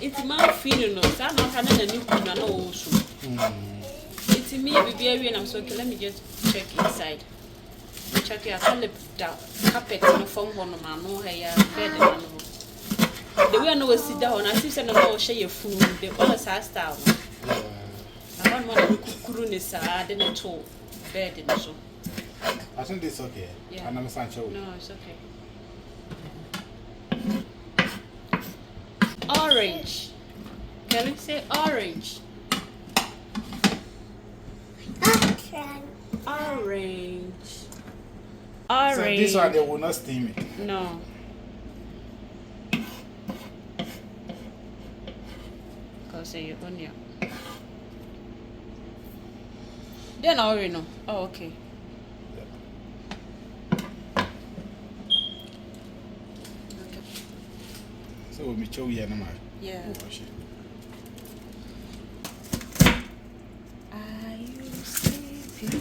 It's my feeling, no. I'm not having a new one. I know also. It's me, baby, and I'm so okay. Let me just check inside. Check your carpet in the form one of my no hair bed. The way I know sit down, I see some more share your food. The bonus has style. I don't want to cook croonies. I didn't talk bed in so. I think it's okay. Yeah. I'm Sancho. No, it's okay. Orange. Can we say orange? Orange. Orange. So this one they will not steam it. No. Because you onion. Then I already know. Oh, okay. So we show you no. Yeah. Are you sleeping?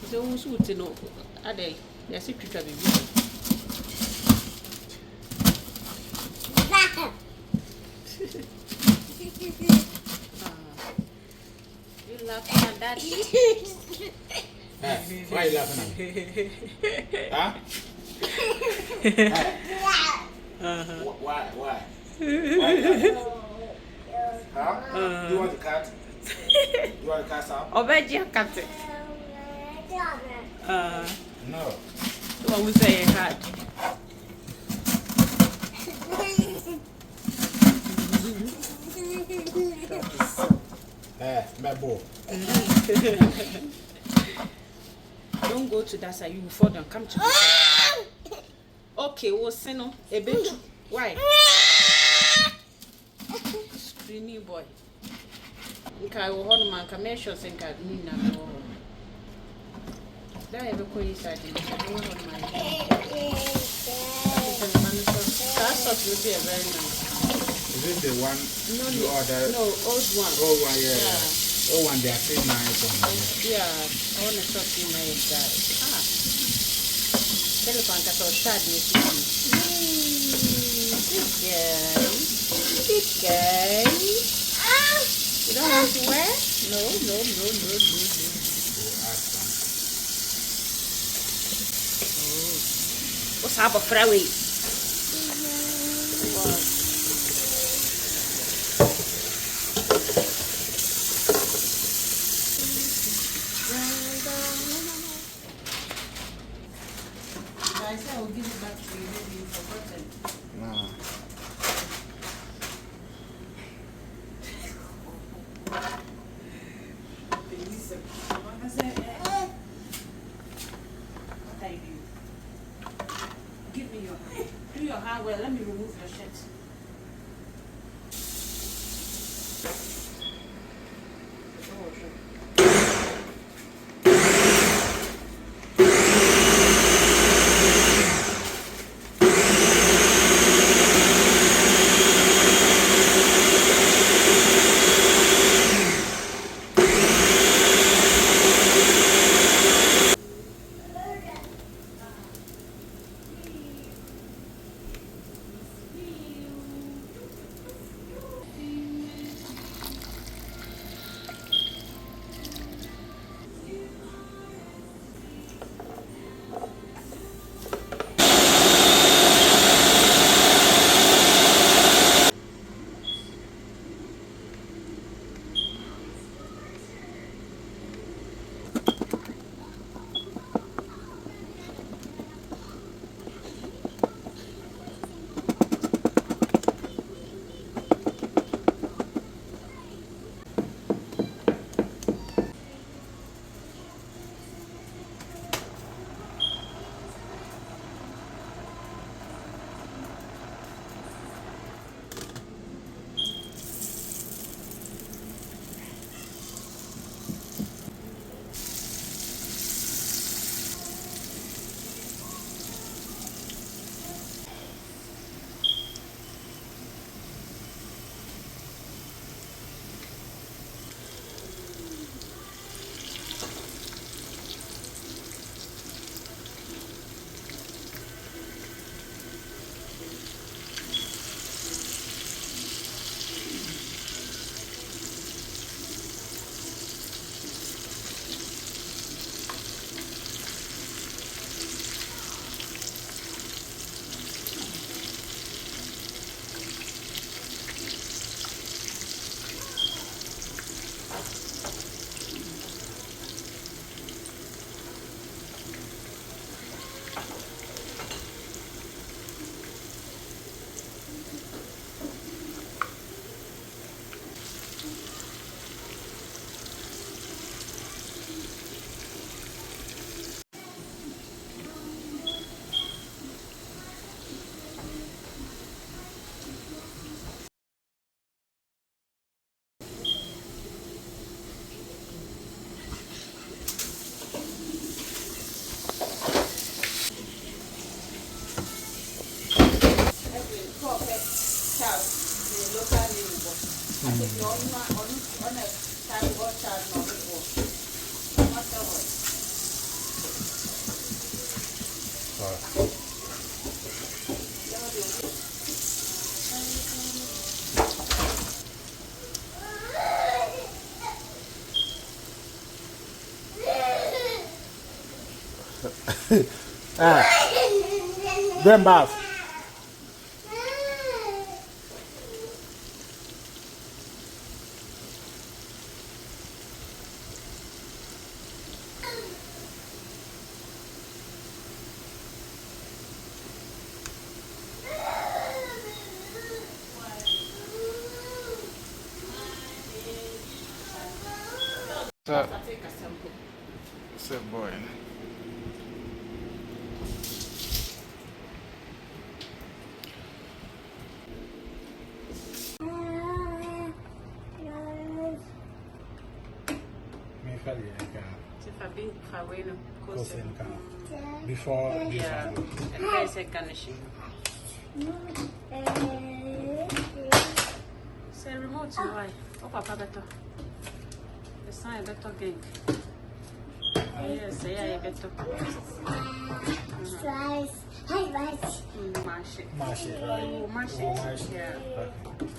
So who's to know? Are they? They're secret of it. You laughing at that? Why are you laughing at me? Huh? Why? Why huh? You want the cat? You want the cat out? Oh, veggie cat. No. The one we say hard. Mebo. Don't go to that side. You will fall down. Come to this side. Okay, we'll send a bit. Why? Screamy boy. Okay, we'll hold man. Come here, shows and cat. Nina. That ever call you side. That sauce will be a very nice. Is this the one you ordered? No, old one. Old one, yeah. Old one, they are still nice on yeah, I want to talk to you, my guys. Telephone got so sad, this guy. You don't want to wear? No. What's up, Freddie? I said I will give it back to you. Maybe you've forgotten. No. What are you doing? Give me your hand. Then bath. So boy. Koose before yeah, and there's a garnishing. Say remote to why? Oh, papa better. The sign better gang. Yes, yeah, better. Slice. Hi, rice. Mash it. mash it, right? Oh, mash it. Mash it. Yeah. Okay.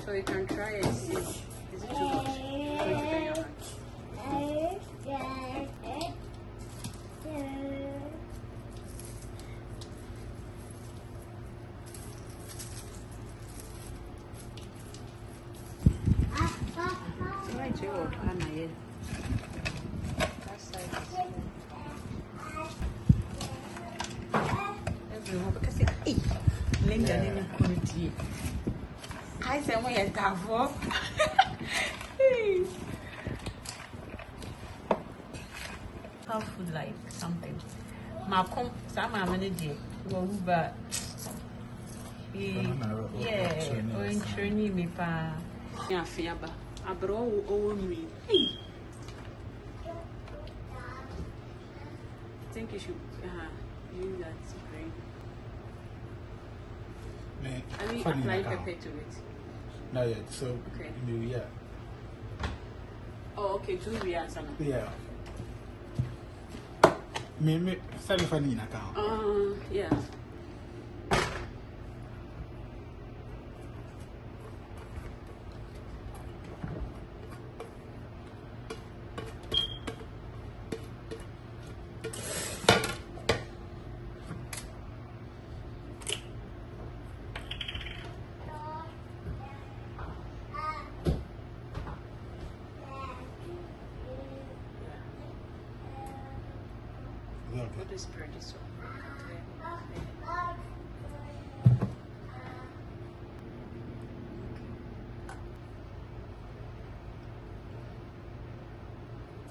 So you can try and see. Is it too much? Put it in your hand. Right, you old Anna, yeah. That side is everyone because hey, Linda didn't come to you. I said, "Why you got for?" How food like something. Malcolm, some manager, but yeah, or in training me pa. Yeah, fiaba. Abro o me. I think you should use that spray. I mean, apply pepper to it. Not yet. So okay. New Year. Oh, okay. 2 years, Yeah. Me, sorry for Nina account. Yeah. What is spread this one?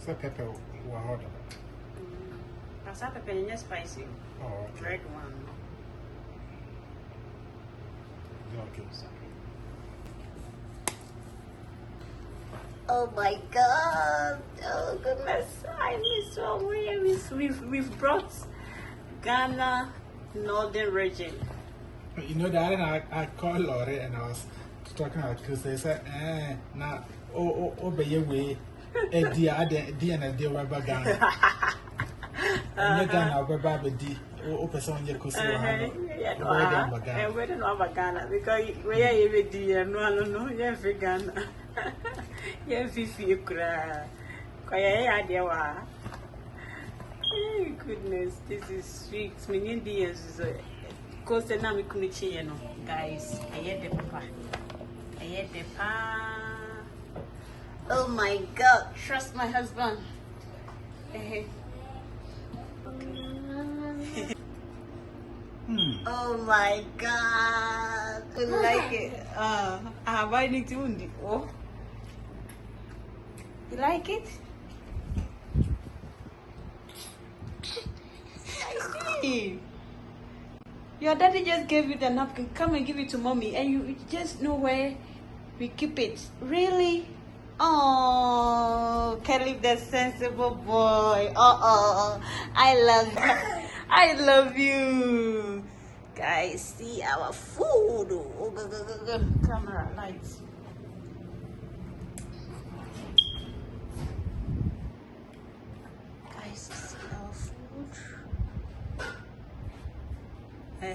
So pepper will order. Pasa pepper is spicy. Oh, okay. Red one. Okay. Oh my God! Oh goodness! I miss so we've brought Ghana Northern region. You know that I called Lori and I was talking about Koose. They said, now, be your way, dear and dear rubber Ghana. And you're Ghana, rubber D, or person your Koose. And we don't have a Ghana because we are even dear, no, you're for Ghana. You're Fifi, cry. Goodness, this is sweet. Many years is Koose na mi kumichi no, guys. I hear the papa. Oh my God! Trust my husband. Oh my God! I like it. I have anything. Oh, you like it? Your daddy just gave you the napkin. Come and give it to mommy, and you just know where we keep it. Really? Oh, Kelly, the sensible boy. I love you. Guys, see our food. Oh, go. Camera, lights.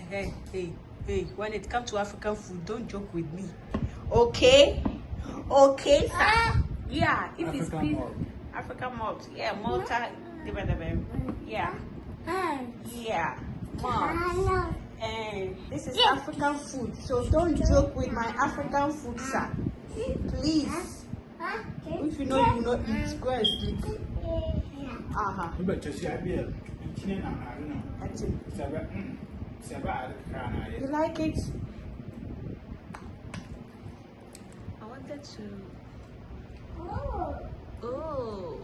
Hey. When it comes to African food, don't joke with me. Okay, sir. Yeah, if it's African malt. African malt. Yeah, Malta. Yeah. Malt. And this is African food, so don't joke with my African food, sir. Please. If you know you will not eat, go and sleep. But just I don't know. That's it. You like it? I wanted to. Oh.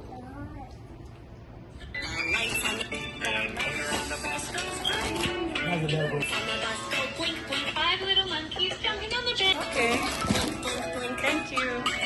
Five little monkeys jumping on the bed. Okay. Thank you.